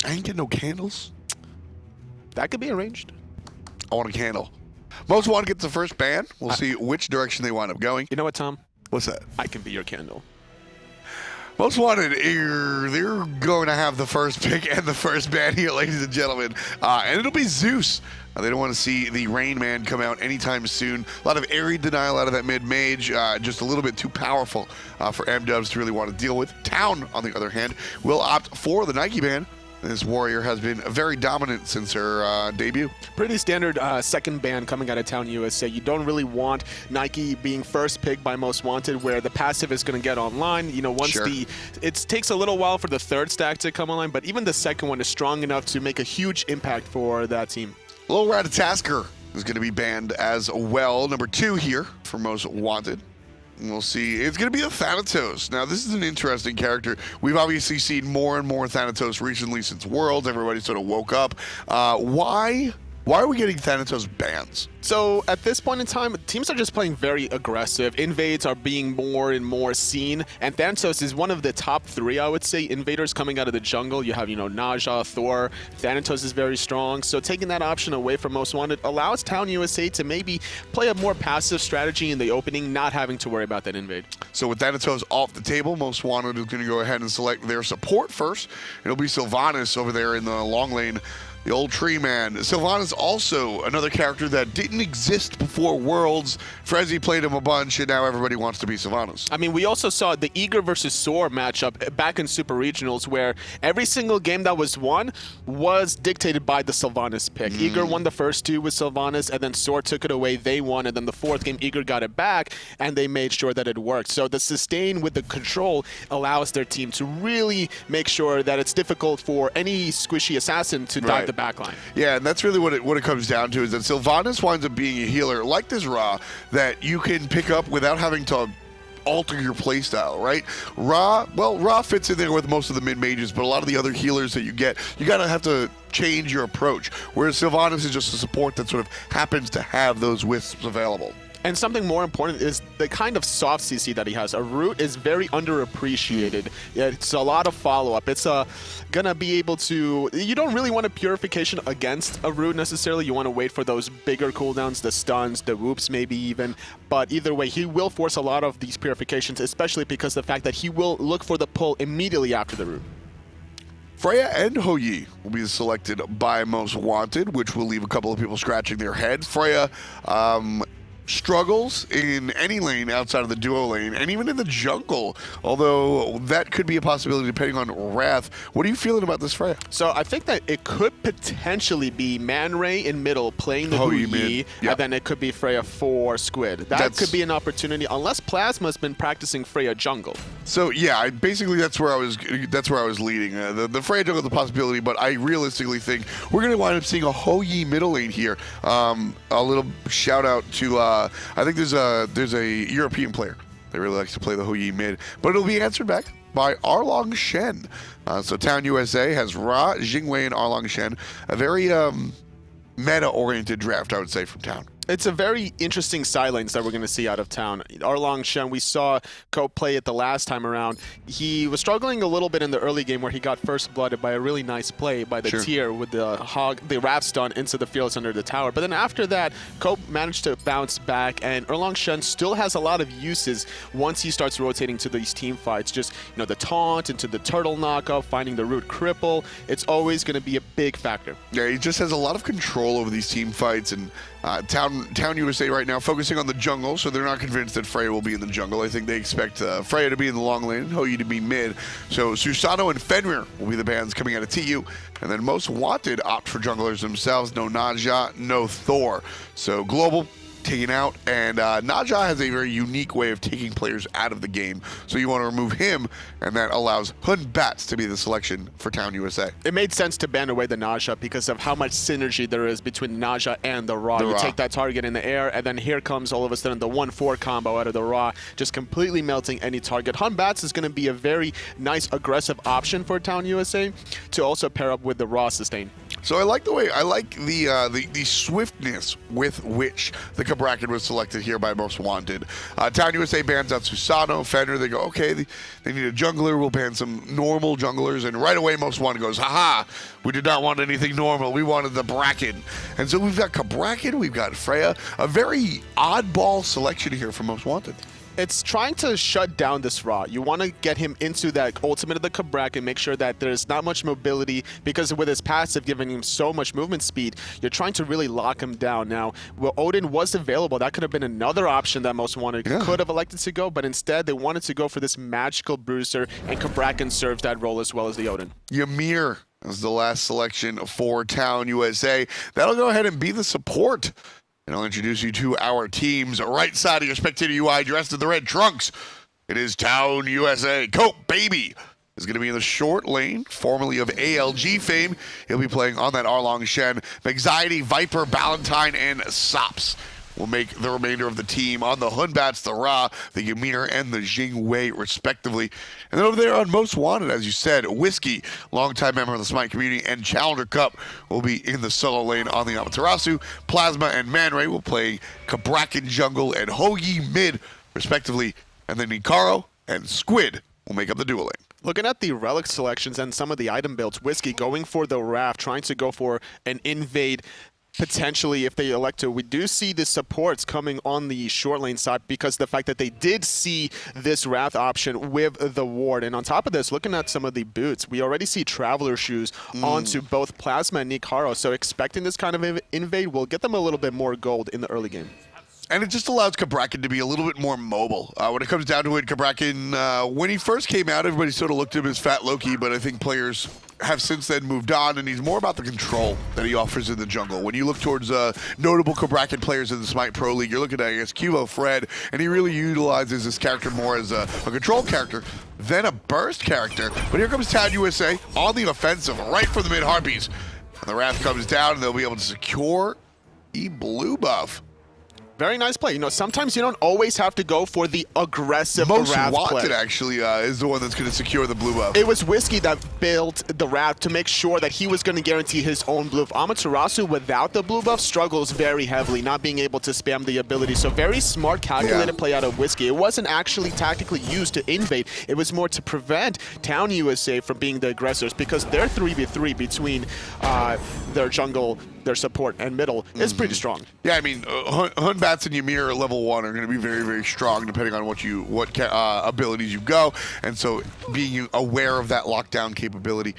I ain't getting no candles. That could be arranged. I want a candle. Most Wanted gets the first ban. We'll see which direction they wind up going. You know what, Tom? What's that? I can be your candle. Most Wanted, they're going to have the first pick and the first ban here, ladies and gentlemen. And it'll be Zeus. They don't want to see the Rain Man come out anytime soon. A lot of area denial out of that mid-mage. Just a little bit too powerful for M-Dubs to really want to deal with. Town, on the other hand, will opt for the Nike ban. This warrior has been very dominant since her debut. Pretty standard second ban coming out of Town USA. You don't really want Nike being first pick by Most Wanted, where the passive is going to get online. You know, once it takes a little while for the third stack to come online, but even the second one is strong enough to make a huge impact for that team. Lil Ratatasker is going to be banned as well. Number 2 here for Most Wanted. We'll see. It's going to be a Thanatos. Now, this is an interesting character. We've obviously seen more and more Thanatos recently since Worlds. Everybody sort of woke up. Why are we getting Thanatos bans? So at this point in time, teams are just playing very aggressive. Invades are being more and more seen, and Thanatos is one of the top 3, I would say, invaders coming out of the jungle. You have, you know, Naja, Thor. Thanatos is very strong. So taking that option away from Most Wanted allows Town USA to maybe play a more passive strategy in the opening, not having to worry about that invade. So with Thanatos off the table, Most Wanted is going to go ahead and select their support first. It'll be Sylvanas over there in the long lane. The old tree man. Sylvanas also another character that didn't exist before Worlds. Frezzy played him a bunch, and now everybody wants to be Sylvanas. I mean, we also saw the Eager versus Soar matchup back in Super Regionals, where every single game that was won was dictated by the Sylvanas pick. Eager won the first 2 with Sylvanas, and then Soar took it away. They won, and then the 4th game, Eager got it back, and they made sure that it worked. So the sustain with the control allows their team to really make sure that it's difficult for any squishy assassin to dive the backline. Yeah, and that's really what it comes down to, is that Sylvanas winds up being a healer like this Ra that you can pick up without having to alter your playstyle, right? Ra fits in there with most of the mid-mages, but a lot of the other healers that you get, you gotta have to change your approach, whereas Sylvanas is just a support that sort of happens to have those wisps available. And something more important is the kind of soft CC that he has. A root is very underappreciated. It's a lot of follow-up. It's gonna be able to... You don't really want a purification against a root necessarily. You want to wait for those bigger cooldowns, the stuns, the whoops maybe even. But either way, he will force a lot of these purifications, especially because of the fact that he will look for the pull immediately after the root. Freya and Hou-Yi will be selected by Most Wanted, which will leave a couple of people scratching their heads. Freya, struggles in any lane outside of the duo lane, and even in the jungle, although that could be a possibility depending on Wrath. What are you feeling about this Freya? So I think that it could potentially be Man Ray in middle playing the Hou-Yi, and then it could be Freya for Squid. That could be an opportunity, unless Plasma's been practicing Freya jungle. So yeah, basically that's where I was leading. The Freya jungle is a possibility, but I realistically think we're going to wind up seeing a Hou-Yi middle lane here. A little shout out to I think there's a European player that really likes to play the Hou-Yi mid, but it'll be answered back by Arlong Shen. So Town USA has Ra, Jingwei, and Arlong Shen. A very meta-oriented draft, I would say, from Town. It's a very interesting side lanes that we're going to see out of Town. Arlong Shen, we saw Cope play it the last time around. He was struggling a little bit in the early game where he got first blooded by a really nice play by the tier with the Wrath stun into the fields under the tower. But then after that, Cope managed to bounce back, and Arlong Shen still has a lot of uses once he starts rotating to these team fights. Just, you know, the taunt into the turtle knockoff, finding the root cripple. It's always going to be a big factor. Yeah, he just has a lot of control over these team fights, and Town USA right now focusing on the jungle, so they're not convinced that Freya will be in the jungle. I think they expect Freya to be in the long lane and Hou-Yi to be mid. So Susanoo and Fenrir will be the bans coming out of TU. And then Most Wanted opt for junglers themselves. No Naja, no Thor. So Global taken out, and Naja has a very unique way of taking players out of the game, so you want to remove him, and that allows Hun Bats to be the selection for Town USA. It made sense to ban away the Naja because of how much synergy there is between Naja and the Ra. You take that target in the air, and then here comes all of a sudden the 1-4 combo out of the Ra, just completely melting any target. Hun Bats is going to be a very nice aggressive option for Town USA to also pair up with the Ra sustain. So I like the swiftness with which the Cabrakan was selected here by Most Wanted. Town USA bans out Susano, Fender. They go, okay, they need a jungler. We'll ban some normal junglers. And right away, Most Wanted goes, haha, we did not want anything normal. We wanted the Bracken. And so we've got Cabrakan, we've got Freya. A very oddball selection here from Most Wanted. It's trying to shut down this Ra. You want to get him into that ultimate of the Cabrak and make sure that there's not much mobility, because with his passive giving him so much movement speed, you're trying to really lock him down. Now, well, Odin was available. That could have been another option that Most Wanted could have elected to go, but instead they wanted to go for this magical bruiser, and Cabrakan serves that role as well as the Odin. Ymir is the last selection for Town USA. That'll go ahead and be the support. And I'll introduce you to our teams. Right side of your spectator UI, dressed in the red trunks. It is Town USA. Cope Baby is going to be in the short lane, formerly of ALG fame. He'll be playing on that Arlong Shen. Anxiety, Viper, Ballantyne, and Sops will make the remainder of the team. On the Hunbats, the Ra, the Ymir, and the Jingwei, respectively. And then over there on Most Wanted, as you said, Whiskey, longtime member of the SMITE community, and Challenger Cup will be in the solo lane on the Amaterasu. Plasma and Man Ray will play Cabrakan jungle and Hoyi mid, respectively. And then Nikaro and Squid will make up the dual lane. Looking at the relic selections and some of the item builds, Whiskey going for the Raft, trying to go for an invade. Potentially, if they elect to, we do see the supports coming on the short lane side, because the fact that they did see this Wrath option with the ward. And on top of this, looking at some of the boots, we already see Traveler shoes onto both Plasma and Nikaro. So expecting this kind of invade will get them a little bit more gold in the early game. And it just allows Cabrakan to be a little bit more mobile. When it comes down to it, Cabrakan, when he first came out, everybody sort of looked at him as Fat Loki, but I think players have since then moved on, and he's more about the control that he offers in the jungle. When you look towards notable Cabrakan players in the SMITE Pro League, you're looking at, I guess, Cubo Fred, and he really utilizes this character more as a control character than a burst character. But here comes Town USA on the offensive, right from the mid-Harpies. And the Wrath comes down, and they'll be able to secure a blue buff. Very nice play. You know, sometimes you don't always have to go for the aggressive Most Wrath Wanted play. actually is the one that's going to secure the blue buff. It was Whiskey that built the Wrath to make sure that he was going to guarantee his own blue buff. Amaterasu, without the blue buff, struggles very heavily, not being able to spam the ability. So very smart, calculated play out of Whiskey. It wasn't actually tactically used to invade. It was more to prevent Town USA from being the aggressors, because their 3v3 between their jungle, their support, and middle is pretty strong. Yeah, I mean, Hunbats and Ymir at level 1 are going to be very, very strong depending on what abilities you go. And so being aware of that lockdown capability,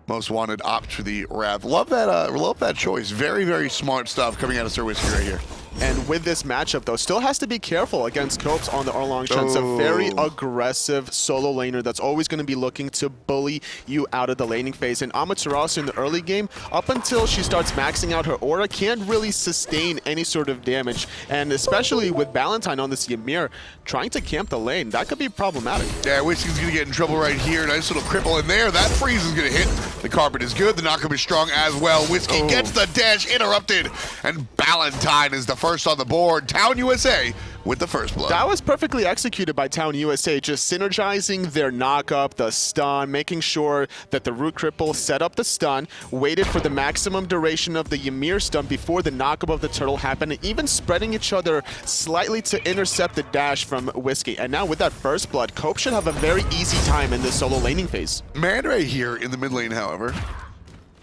Most Wanted opts for the Wrath. Love that choice. Very, very smart stuff coming out of Sir Whiskey right here. And with this matchup, though, still has to be careful against Copes on the Arlong Shen. It's a very aggressive solo laner that's always going to be looking to bully you out of the laning phase. And Amaterasu in the early game, up until she starts maxing out her aura, can't really sustain any sort of damage. And especially with Ballantyne on this Ymir, trying to camp the lane, that could be problematic. Yeah, Whiskey's going to get in trouble right here. Nice little cripple in there. That freeze is going to hit. The carpet is good. The knockup is strong as well. Whiskey gets the dash interrupted. And Ballantyne is the first on the board. Town USA with the first blood. That was perfectly executed by Town USA, just synergizing their knockup, the stun, making sure that the root cripple set up the stun, waited for the maximum duration of the Ymir stun before the knockup of the turtle happened, and even spreading each other slightly to intercept the dash from Whiskey. And now with that first blood, Cope should have a very easy time in this solo laning phase. Man Ray here in the mid lane, however, a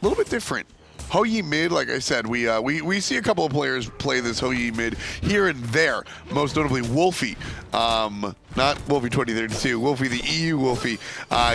little bit different. Hoyi mid, like I said, we see a couple of players play this Hoyi mid here and there, most notably Wolfie. Not Wolfie 2032, Wolfie the EU Wolfie.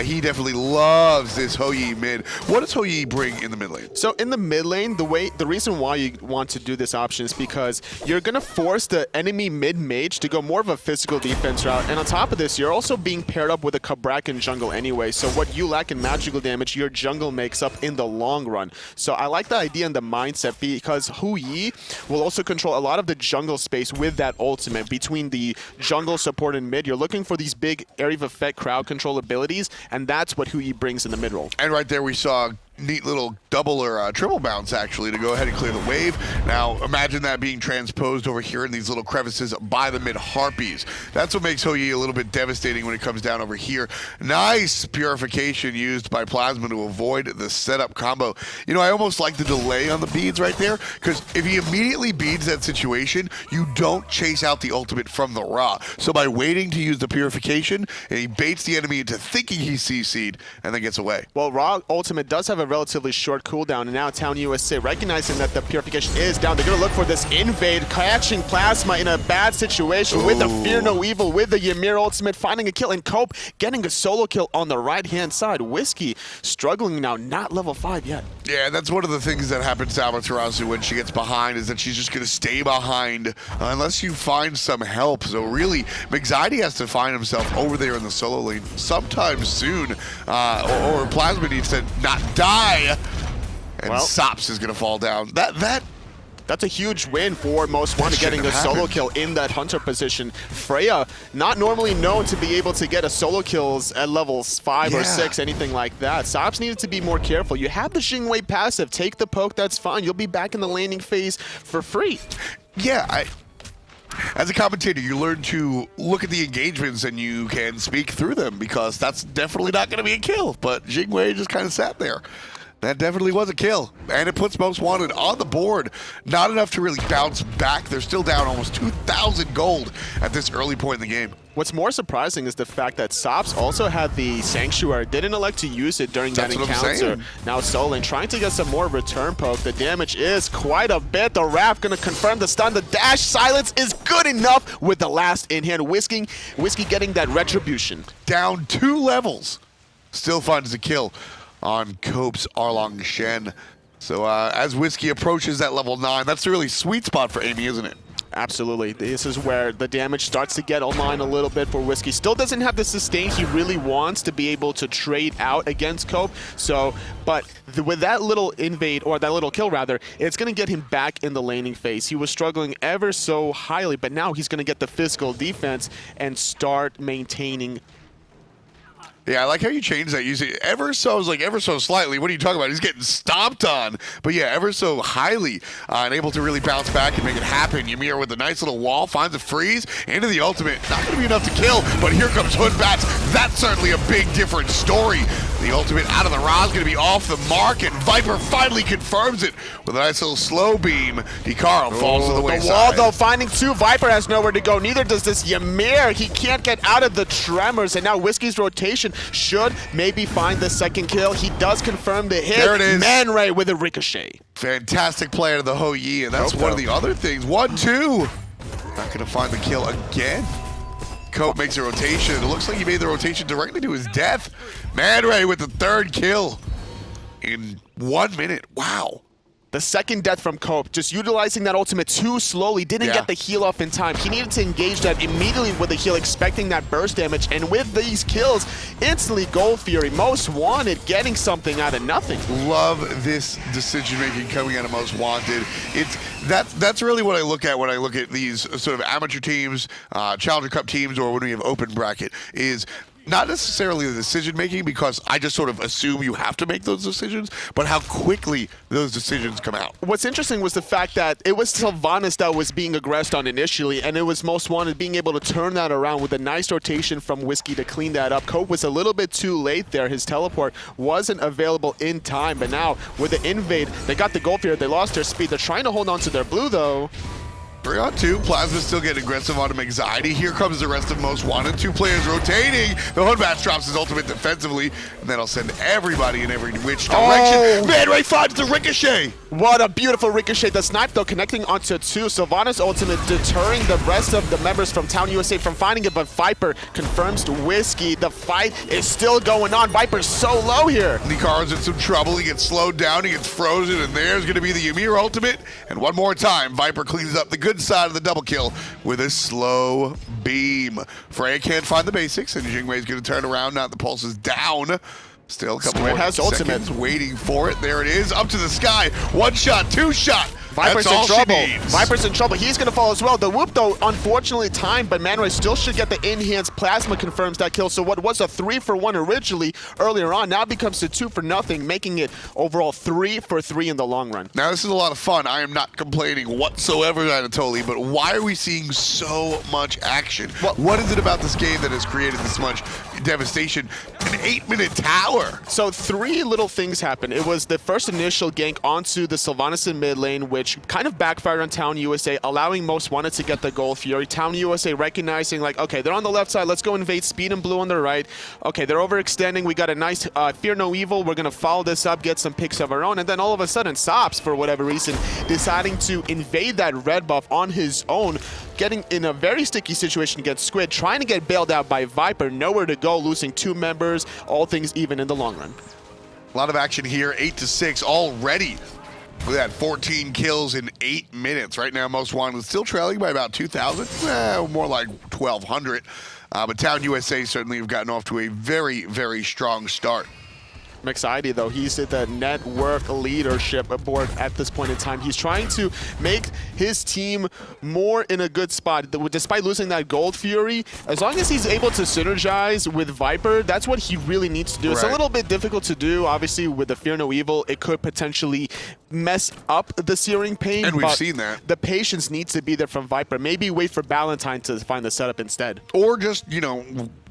He definitely loves this Hoyi mid. What does Hoyi bring in the mid lane? So in the mid lane, the reason why you want to do this option is because you're going to force the enemy mid mage to go more of a physical defense route. And on top of this, you're also being paired up with a Cabrakan jungle anyway. So what you lack in magical damage, your jungle makes up in the long run. So I like the idea and the mindset, because Hu Yi will also control a lot of the jungle space with that ultimate. Between the jungle support and mid, you're looking for these big area of effect crowd control abilities, and that's what Hu Yi brings in the mid role. And right there we saw neat little double or triple bounce, actually, to go ahead and clear the wave. Now, imagine that being transposed over here in these little crevices by the mid-harpies. That's what makes Hou-Yi a little bit devastating when it comes down over here. Nice purification used by Plasma to avoid the setup combo. You know, I almost like the delay on the beads right there, because if he immediately beads that situation, you don't chase out the ultimate from the Ra. So by waiting to use the purification, and he baits the enemy into thinking he's CC'd, and then gets away. Well, Ra ultimate does have a relatively short cooldown, and now Town USA, recognizing that the purification is down, they're going to look for this invade, catching Plasma in a bad situation with the Fear No Evil, with the Ymir ultimate, finding a kill, and Cope getting a solo kill on the right-hand side. Whiskey struggling now, not level 5 yet. Yeah, that's one of the things that happens to Amaterasu when she gets behind, is that she's just going to stay behind unless you find some help. So really, Anxiety has to find himself over there in the solo lane sometime soon, or Plasma needs to not die, and well, Sops is going to fall down. That's a huge win for Most Wanted, getting a solo kill in that hunter position. Freya, not normally known to be able to get a solo kills at levels 5 or 6, anything like that. Sops needed to be more careful. You have the Xingwei passive. Take the poke, that's fine. You'll be back in the laning phase for free. Yeah, as a commentator, you learn to look at the engagements and you can speak through them, because that's definitely not going to be a kill. But Xingwei just kind of sat there. That definitely was a kill, and it puts Most Wanted on the board. Not enough to really bounce back. They're still down almost 2,000 gold at this early point in the game. What's more surprising is the fact that Sops also had the Sanctuary, didn't elect to use it during that encounter. Now Solane trying to get some more return poke. The damage is quite a bit. The Wrath gonna confirm the stun. The dash silence is good enough with the last in hand. Whiskey getting that retribution. Down 2 levels. Still finds the kill on Cope's Arlong Shen. So as Whiskey approaches that level 9, that's the really sweet spot for Amy, isn't it? Absolutely. This is where the damage starts to get online a little bit for Whiskey. Still doesn't have the sustain he really wants to be able to trade out against Cope. So, but with that little invade, or that little kill rather, it's going to get him back in the laning phase. He was struggling ever so highly, but now he's going to get the physical defense and start maintaining. Yeah, I like how you changed that. You say ever so slightly. What are you talking about? He's getting stomped on. But yeah, ever so highly, and able to really bounce back and make it happen. Ymir with a nice little wall, finds a freeze into the ultimate. Not going to be enough to kill, but here comes Hood Bats. That's certainly a big different story. The ultimate out of the Ra is going to be off the mark, and Viper finally confirms it with a nice little slow beam. Hikaru falls to the wayside. The wall, though, finding 2. Viper has nowhere to go. Neither does this Ymir. He can't get out of the tremors, and now Whiskey's rotation should maybe find the second kill. He does confirm the hit. There it is. Man Ray with a ricochet. Fantastic play out of the Hou-Yi, and that's one of the other things. 1-2. Not going to find the kill again. Cope makes a rotation. It looks like he made the rotation directly to his death. Man Ray with the 3rd kill in 1 minute. Wow. The second death from Cope, just utilizing that ultimate too slowly, didn't get the heal off in time. He needed to engage that immediately with the heal, expecting that burst damage, and with these kills, instantly Gold Fury, Most Wanted, getting something out of nothing. Love this decision-making coming out of Most Wanted. That's really what I look at when I look at these sort of amateur teams, Challenger Cup teams, or when we have open bracket, is not necessarily the decision-making, because I just sort of assume you have to make those decisions, but how quickly those decisions come out. What's interesting was the fact that it was Sylvanas that was being aggressed on initially, and it was Most Wanted being able to turn that around with a nice rotation from Whiskey to clean that up. Cope was a little bit too late there. His teleport wasn't available in time, but now with the invade, they got the gold fear. They lost their speed. They're trying to hold on to their blue, though. 3-on-2, Plasma still getting aggressive on him. Anxiety. Here comes the rest of Most Wanted. 2 players rotating. The Hood Bats drops his ultimate defensively, and then I'll send everybody in every which direction. Man Ray finds the ricochet. What a beautiful ricochet. The snipe, though, connecting onto 2. Sylvanas' ultimate deterring the rest of the members from Town USA from finding it, but Viper confirms to Whiskey. The fight is still going on. Viper's so low here. Hikaru's in some trouble. He gets slowed down. He gets frozen, and there's going to be the Ymir ultimate. And one more time, Viper cleans up the good side of the double kill with a slow beam. Freya can't find the basics, and Xingwei's going to turn around now that the pulse is down. Still a couple more seconds waiting for it. There it is, up to the sky. 1 shot, 2 shot. Viper's That's all in she trouble. needs. Viper's in trouble. He's going to fall as well. The whoop, though, unfortunately timed, but Man Ray still should get the enhanced plasma, confirms that kill. So what was a 3-for-1 originally earlier on now becomes a 2-for-0, making it overall 3-for-3 in the long run. Now, this is a lot of fun. I am not complaining whatsoever, Anatoly, but why are we seeing so much action? Well, what is it about this game that has created this much devastation? An 8-minute tower. So 3 little things happened. It was the first initial gank onto the Sylvanas in mid lane, which kind of backfired on Town USA, allowing Most Wanted to get the Gold Fury. Town USA recognizing, like, okay, they're on the left side, let's go invade Speed and Blue on the right. Okay, they're overextending, we got a nice Fear No Evil, we're going to follow this up, get some picks of our own, and then all of a sudden, Sops, for whatever reason, deciding to invade that red buff on his own, getting in a very sticky situation against Squid, trying to get bailed out by Viper, nowhere to go, losing 2 members, all things even in the long run. A lot of action here, 8-6 already. Look at that, 14 kills in 8 minutes. Right now, Most Wanted still trailing by about 2,000, more like 1,200. But Town USA certainly have gotten off to a very, very strong start. McSidy, though, he's at the network leadership board at this point in time. He's trying to make his team more in a good spot. Despite losing that Gold Fury, as long as he's able to synergize with Viper, that's what he really needs to do. It's a little bit difficult to do. Obviously, with the Fear No Evil, it could potentially mess up the Searing Pain. And we've seen that. The patience needs to be there from Viper. Maybe wait for Valentine to find the setup instead. Or just, you know,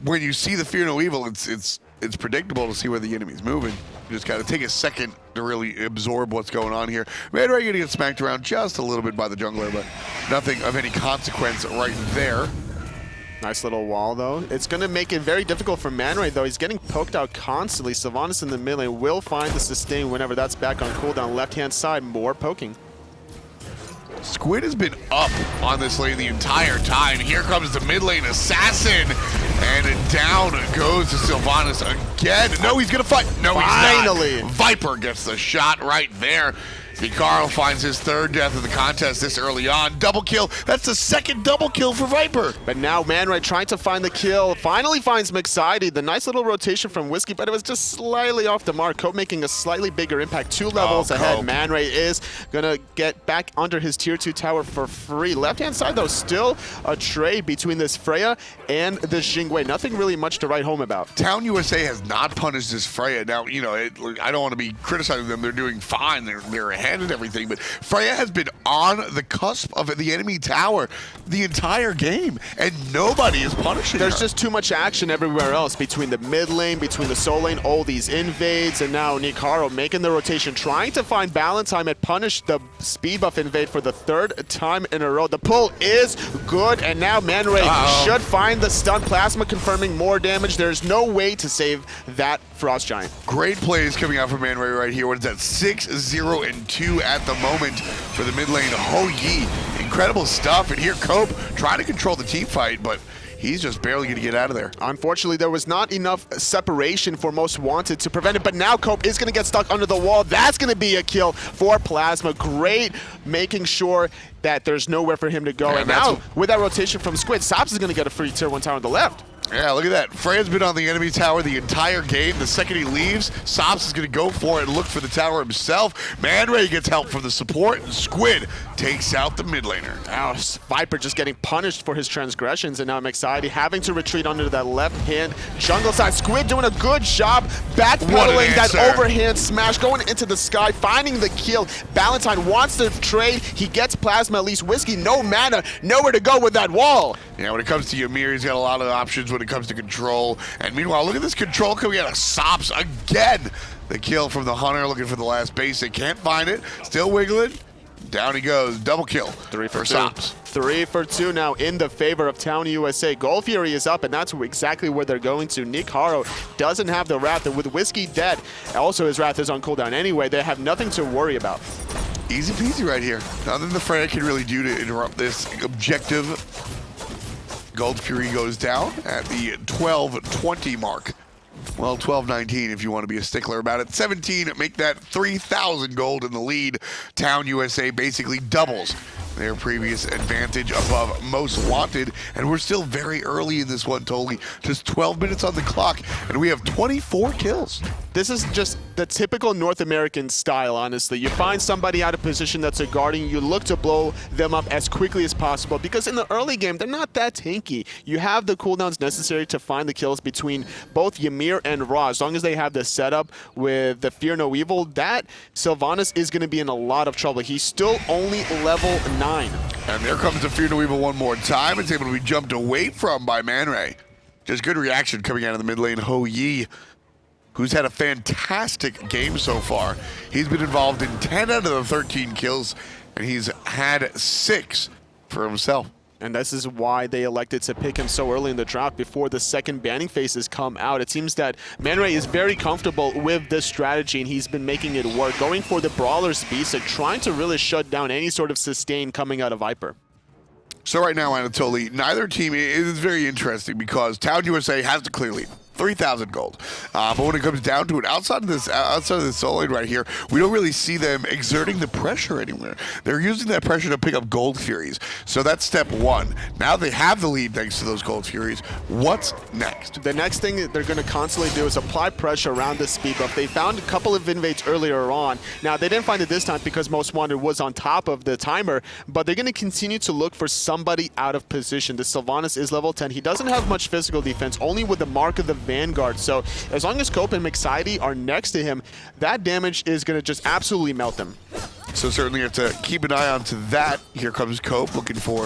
when you see the Fear No Evil, it's predictable to see where the enemy's moving. You just got to take a second to really absorb what's going on here. Man Ray going to get smacked around just a little bit by the jungler, but nothing of any consequence right there. Nice little wall, though. It's going to make it very difficult for Man Ray, though. He's getting poked out constantly. Sylvanas in the mid lane will find the sustain whenever that's back on cooldown. Left-hand side, more poking. Squid has been up on this lane the entire time. Here comes the mid lane assassin, and down goes to Sylvanas again. No, he's gonna fight. No, Finally. He's not. Viper gets the shot right there. Hikaru finds his 3rd death of the contest this early on. Double kill. That's the 2nd double kill for Viper. But now Man Ray trying to find the kill. Finally finds McSidy. The nice little rotation from Whiskey, but it was just slightly off the mark. Cope making a slightly bigger impact. 2 levels ahead. Cope. Man Ray is going to get back under his tier 2 tower for free. Left-hand side, though, still a trade between this Freya and this Jingwei. Nothing really much to write home about. Town USA has not punished this Freya. Now, you know, I don't want to be criticizing them. They're doing fine. They're ahead and everything, but Freya has been on the cusp of the enemy tower the entire game, and nobody is punishing There's her. just too much action everywhere else, between the mid lane, between the soul lane, all these invades, and now Hikaru making the rotation, trying to find Valentine and punish the speed buff invade for the 3rd time in a row. The pull is good, and now Man Ray should find the stun. Plasma confirming more damage. There's no way to save that Frost Giant. Great plays coming out from Man Ray right here. What is that? 6-0-2 at the moment for the mid lane. Ho Yi, incredible stuff. And here Cope trying to control the team fight, but he's just barely going to get out of there. Unfortunately, there was not enough separation for Most Wanted to prevent it, but now Cope is going to get stuck under the wall. That's going to be a kill for Plasma. Great making sure that there's nowhere for him to go. And now, with that rotation from Squid, Sops is going to get a free tier 1 tower on the left. Yeah, look at that. Freya's been on the enemy tower the entire game. The second he leaves, Sops is going to go for it and look for the tower himself. Man Ray gets help from the support, and Squid takes out the mid laner. Now, Viper just getting punished for his transgressions, and now McSidy having to retreat under that left-hand jungle side. Squid doing a good job backpedaling that overhand smash, going into the sky, finding the kill. Valentine wants to trade. He gets Plasma, at least Whiskey. No mana, nowhere to go with that wall. Yeah, when it comes to Ymir, he's got a lot of options when it comes to control. And meanwhile, look at this control coming out of Sops again. The kill from the Hunter, looking for the last basic. Can't find it. Still wiggling. Down he goes. Double kill. 3 for 2. Sops. 3 for 2 now in the favor of Town USA. Gold Fury is up, and that's exactly where they're going to. Hikaru doesn't have the Wrath, and with Whiskey dead, also his Wrath is on cooldown anyway. They have nothing to worry about. Easy peasy right here. Nothing the Freya can really do to interrupt this objective. Gold Fury goes down at the 12:20 mark. Well, 12:19 if you want to be a stickler about it. 17, make that 3,000 gold in the lead. Town USA basically doubles their previous advantage above Most Wanted, and we're still very early in this one, Tolly. Just 12 minutes on the clock, and we have 24 kills. This is just the typical North American style, honestly. You find somebody out of position that's a guardian, you look to blow them up as quickly as possible, because in the early game, they're not that tanky. You have the cooldowns necessary to find the kills between both Ymir and Ra. As long as they have the setup with the Fear No Evil, that Sylvanas is going to be in a lot of trouble. He's still only level 9. And there comes the Fear No Evil one more time. It's able to be jumped away from by Man Ray. Just good reaction coming out of the mid lane. Ho Yi, who's had a fantastic game so far. He's been involved in 10 out of the 13 kills, and he's had 6 for himself. And this is why they elected to pick him so early in the draft before the second banning phases come out. It seems that Man Ray is very comfortable with this strategy, and he's been making it work, going for the Brawler's Beast and trying to really shut down any sort of sustain coming out of Viper. So right now, Anatoly, neither team is very interesting because Town USA has the clear lead. 3,000 gold. But when it comes down to it, outside of this solo lane right here, we don't really see them exerting the pressure anywhere. They're using that pressure to pick up gold furies. So that's step one. Now they have the lead thanks to those gold furies. What's next? The next thing that they're going to constantly do is apply pressure around the speed buff. They found a couple of invades earlier on. Now, they didn't find it this time because Most Wanted was on top of the timer, but they're going to continue to look for somebody out of position. The Sylvanas is level 10. He doesn't have much physical defense, only with the Mark of the Vanguard. So as long as Cope and McSidy are next to him, that damage is going to just absolutely melt them. So certainly have to keep an eye on to that. Here comes Cope looking for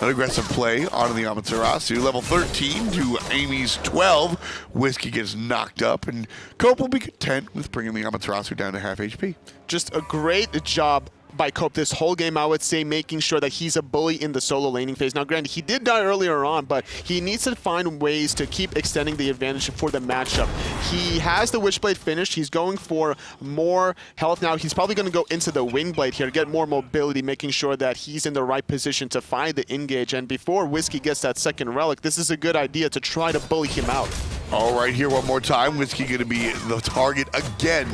an aggressive play onto the Amaterasu. Level 13 to Amy's 12. Whiskey gets knocked up, and Cope will be content with bringing the Amaterasu down to half HP. Just a great job by Cope this whole game, I would say, making sure that he's a bully in the solo laning phase. Now, granted, he did die earlier on, but he needs to find ways to keep extending the advantage for the matchup. He has the Witchblade finished. He's going for more health now. He's probably going to go into the Wingblade here, get more mobility, making sure that he's in the right position to find the engage. And before Whiskey gets that second relic, this is a good idea to try to bully him out. All right, here one more time. Whiskey going to be the target again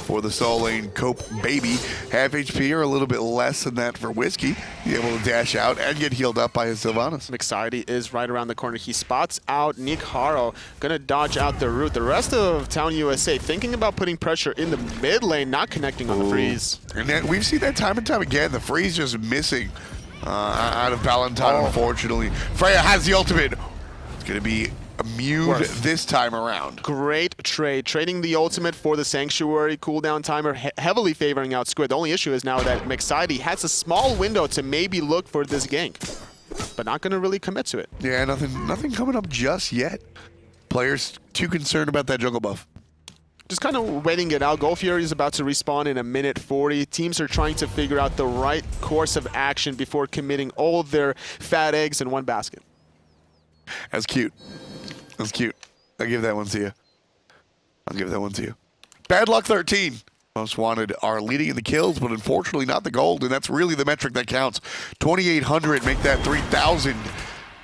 for the solo lane Cope baby. Half HP or a little bit less than that for Whiskey. Be able to dash out and get healed up by his Sylvanas. McSidy is right around the corner. He spots out Nick Haro, gonna dodge out the root. The rest of Town USA thinking about putting pressure in the mid lane, not connecting on the freeze. And then we've seen that time and time again. The freeze just missing out of Valentine, unfortunately. Freya has the ultimate. It's gonna be immune this time around. Great trade. Trading the ultimate for the Sanctuary cooldown timer, heavily favoring out Squid. The only issue is now that McSidy has a small window to maybe look for this gank, but not going to really commit to it. Yeah, nothing coming up just yet. Players too concerned about that jungle buff. Just kind of waiting it out. Gold Fury is about to respawn in a minute 40. Teams are trying to figure out the right course of action before committing all of their fat eggs in one basket. That's cute. That's cute. I'll give that one to you. I'll give that one to you. Bad luck 13. Most Wanted are leading in the kills, but unfortunately not the gold, and that's really the metric that counts. 2,800, make that 3,000.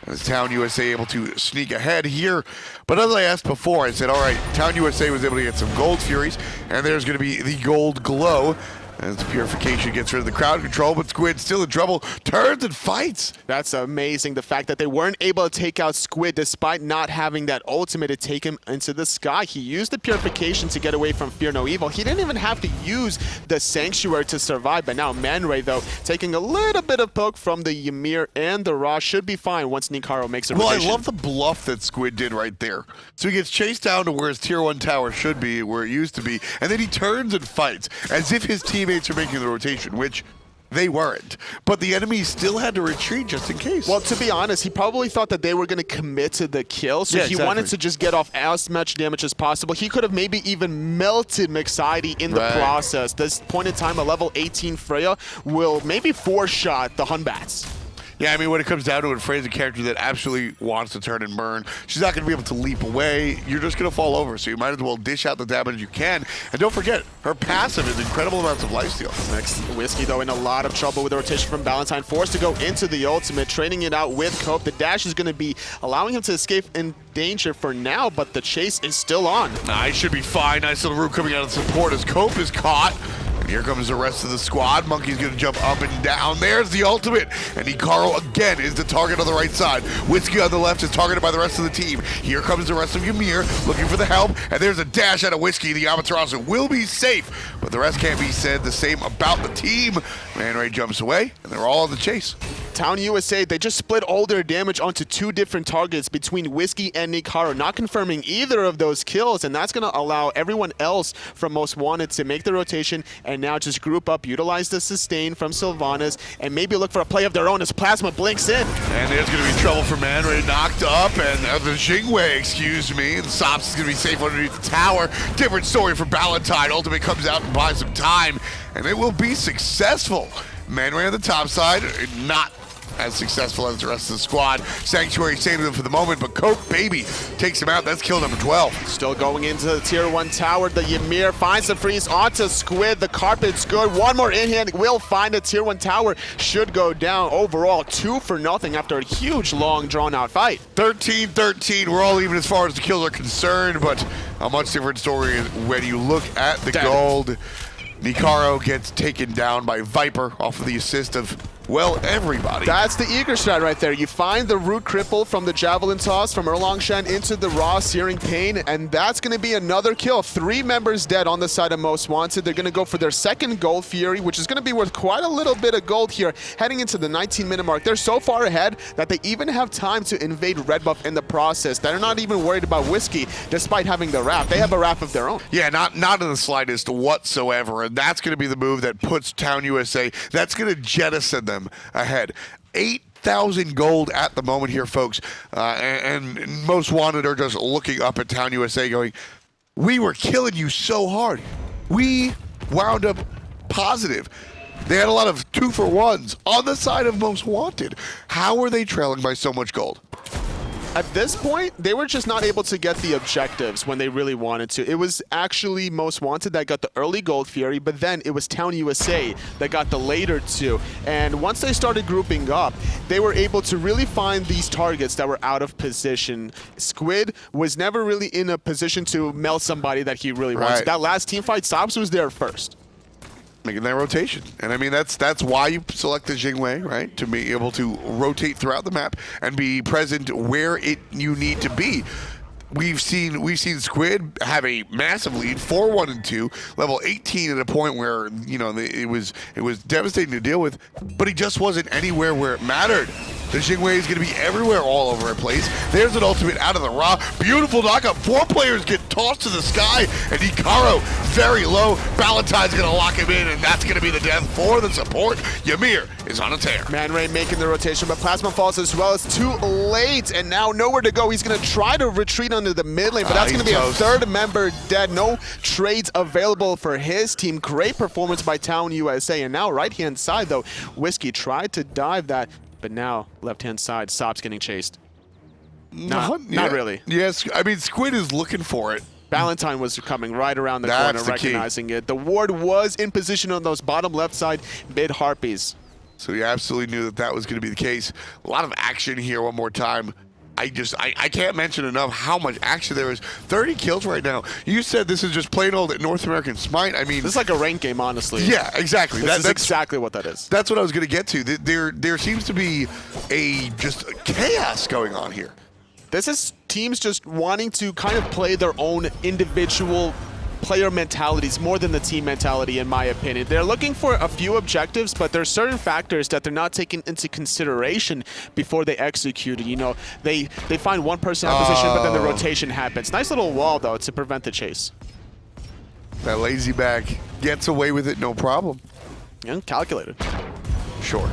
As Town USA able to sneak ahead here. But as I asked before, I said, all right, Town USA was able to get some gold furies, and there's going to be the gold glow. As the Purification gets rid of the crowd control, but Squid still in trouble, turns and fights. That's amazing, the fact that they weren't able to take out Squid despite not having that ultimate to take him into the sky. He used the Purification to get away from Fear No Evil. He didn't even have to use the Sanctuary to survive, but now Man Ray, though, taking a little bit of poke from the Ymir and the Ra, should be fine once Nikaro makes a rotation. Well, I love the bluff that Squid did right there. So he gets chased down to where his tier 1 tower should be, where it used to be, and then he turns and fights, as if his teammates are making the rotation, which they weren't. But the enemy still had to retreat just in case. Well, to be honest, he probably thought that they were going to commit to the kill, so he wanted to just get off as much damage as possible. He could have maybe even melted McSidy in the process. This point in time, a level 18 Freya will maybe four-shot the Hunbats. Yeah, I mean, when it comes down to it, Freya's a character that absolutely wants to turn and burn. She's not going to be able to leap away. You're just going to fall over, so you might as well dish out the damage you can. And don't forget, her passive is incredible amounts of lifesteal. Next, Whiskey, though, in a lot of trouble with the rotation from Valentine. Forced to go into the ultimate, trading it out with Cope. The dash is going to be allowing him to escape in danger for now, but the chase is still on. He should be fine. Nice little root coming out of support as Cope is caught. Here comes the rest of the squad. Monkey's going to jump up and down. There's the ultimate. And Hikaru again is the target on the right side. Whiskey on the left is targeted by the rest of the team. Here comes the rest of Ymir looking for the help. And there's a dash out of Whiskey. The Amaterasu will be safe. But the rest can't be said the same about the team. Man Ray jumps away, and they're all on the chase. Town USA, they just split all their damage onto two different targets between Whiskey and Hikaru, not confirming either of those kills, and that's going to allow everyone else from Most Wanted to make the rotation and now just group up, utilize the sustain from Sylvanas, and maybe look for a play of their own as Plasma blinks in. And there's going to be trouble for Man Ray, knocked up, and the Jingwei, excuse me, and Sops is going to be safe underneath the tower. Different story for Ballantyne. Ultimate comes out and buys some time, and it will be successful. Man Ray on the top side, not as successful as the rest of the squad. Sanctuary saving them for the moment, but Coke Baby takes him out. That's kill number 12. Still going into the tier 1 tower. The Ymir finds the freeze onto Squid. The carpet's good. One more in hand will find a tier 1 tower. Should go down. Overall, 2-0 after a huge, long, drawn-out fight. 13-13. We're all even as far as the kills are concerned, but a much different story when you look at the gold. Hikaru gets taken down by Viper off of the assist of, well, everybody. That's the eager strat right there. You find the root cripple from the javelin toss from Erlang Shen into the raw searing pain, and that's going to be another kill. 3 members dead on the side of Most Wanted. They're going to go for their second gold Fury, which is going to be worth quite a little bit of gold here, heading into the 19-minute mark. They're so far ahead that they even have time to invade Red Buff in the process. They're not even worried about Whiskey, despite having the wrap. They have a wrap of their own. Yeah, not in the slightest whatsoever, and that's going to be the move that puts Town USA, that's going to jettison them ahead. 8,000 gold at the moment here, folks, and Most Wanted are just looking up at Town USA going, we were killing you so hard. We wound up positive. They had a lot of 2-for-1s on the side of Most Wanted. How were they trailing by so much gold? At this point, they were just not able to get the objectives when they really wanted to. It was actually Most Wanted that got the early gold Fury, but then it was Town USA that got the later two. And once they started grouping up, they were able to really find these targets that were out of position. Squid was never really in a position to melt somebody that he really wants. That last team fight, Sobs was there first. Making that rotation. And I mean, that's why you select the Jingwei, right? To be able to rotate throughout the map and be present where you need to be. We've seen Squid have a massive lead, 4-1 and 2, level 18 at a point where, you know, it was devastating to deal with, but he just wasn't anywhere where it mattered. The Jingwei is going to be everywhere, all over the place. There's an ultimate out of the raw. Beautiful knockup. 4 players get tossed to the sky, and Hikaru very low. Ballantyne's going to lock him in, and that's going to be the death for the support. Ymir is on a tear. Man Ray making the rotation, but Plasma falls as well. It's too late, and now nowhere to go. He's going to try to retreat under the mid lane, but that's going to be a third member dead. No trades available for his team. Great performance by Town USA, and now right-hand side, though, Whiskey tried to dive that, but now left-hand side, Sops getting chased. Not really. Yes, I mean, Squid is looking for it. Ballantyne was coming right around the corner, recognizing it. The ward was in position on those bottom left side mid Harpies. So he absolutely knew that was going to be the case. A lot of action here one more time. I can't mention enough how much action there is. 30 kills right now. You said this is just plain old North American Smite. I mean, this is like a rank game, honestly. Yeah, exactly. That's exactly what that is. That's what I was going to get to. There seems to be just chaos going on here. This is teams just wanting to kind of play their own individual player mentalities more than the team mentality, in my opinion. They're looking for a few objectives, but there are certain factors that they're not taking into consideration before they execute it. You know, they find one person out of position, but then the rotation happens. Nice little wall, though, to prevent the chase. That lazy back gets away with it, no problem. And calculated. Sure.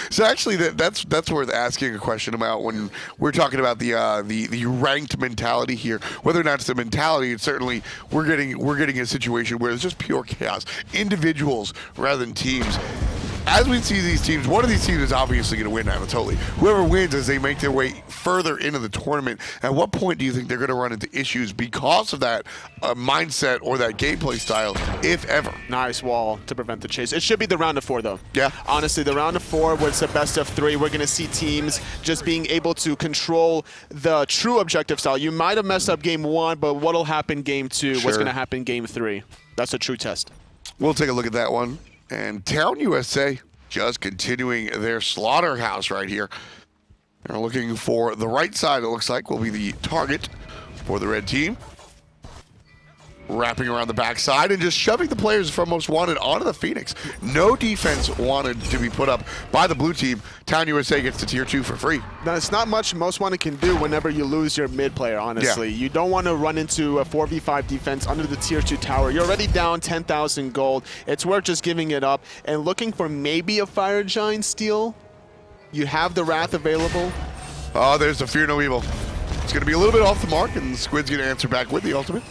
So actually, that's worth asking a question about when we're talking about the ranked mentality here. Whether or not it's the mentality, it's certainly we're getting a situation where it's just pure chaos, individuals rather than teams. As we see these teams, one of these teams is obviously going to win Anatoly. Whoever wins as they make their way further into the tournament, at what point do you think they're going to run into issues because of that mindset or that gameplay style, if ever? Nice wall to prevent the chase. It should be the round of 4, though. Yeah. Honestly, the round of 4 was a best of 3. We're going to see teams just being able to control the true objective style. You might have messed up game 1, but what'll happen game 2? Sure. What's going to happen game 3? That's a true test. We'll take a look at that one. And Town USA just continuing their slaughterhouse right here. They're looking for the right side, it looks like, will be the target for the red team. Wrapping around the backside and just shoving the players from Most Wanted onto the Phoenix. No defense wanted to be put up by the blue team. Town USA gets to tier 2 for free. Now, it's not much Most Wanted can do whenever you lose your mid player, honestly. Yeah. You don't want to run into a 4v5 defense under the tier 2 tower. You're already down 10,000 gold. It's worth just giving it up and looking for maybe a Fire Giant steal. You have the Wrath available. Oh, there's the Fear No Evil. It's going to be a little bit off the mark, and Squid's going to answer back with the ultimate.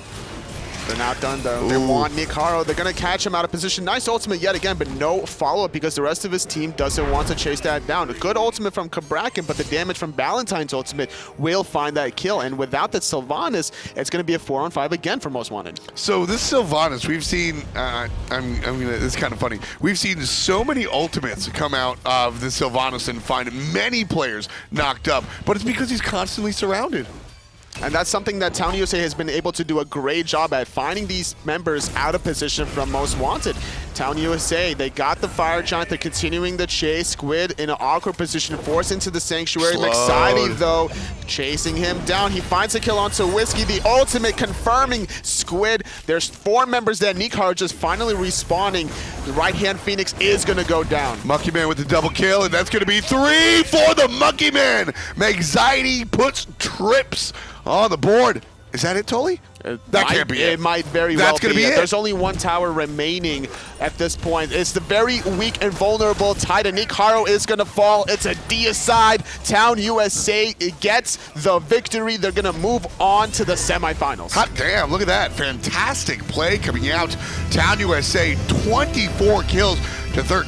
They're not done, though. Ooh. They want Nick Haro. They're going to catch him out of position. Nice ultimate yet again, but no follow-up because the rest of his team doesn't want to chase that down. A good ultimate from Cabrakan, but the damage from Ballantyne's ultimate will find that kill. And without that Sylvanas, it's going to be a 4-on-5 again for Most Wanted. So this Sylvanas, we've seen, it's kind of funny. We've seen so many ultimates come out of the Sylvanas and find many players knocked up, but it's because he's constantly surrounded. And that's something that Town USA has been able to do a great job at, finding these members out of position from Most Wanted. Town USA, they got the Fire Giant, they're continuing the chase. Squid in an awkward position, forced into the Sanctuary. Mexidi, though, chasing him down. He finds a kill onto Whiskey, the ultimate confirming Squid. There's 4 members there. Nikar just finally respawning. The right-hand Phoenix is going to go down. Monkey Man with the double kill, and that's going to be 3 for the Monkey Man. Mexidi puts trips on the board. Is that it, Tully? That can't be it. It might very well be. That's going to be it. There's only 1 tower remaining at this point. It's the very weak and vulnerable Titan. Nick Haro is going to fall. It's a deicide. Town USA gets the victory. They're going to move on to the semifinals. Hot damn, look at that. Fantastic play coming out. Town USA, 24 kills to 13.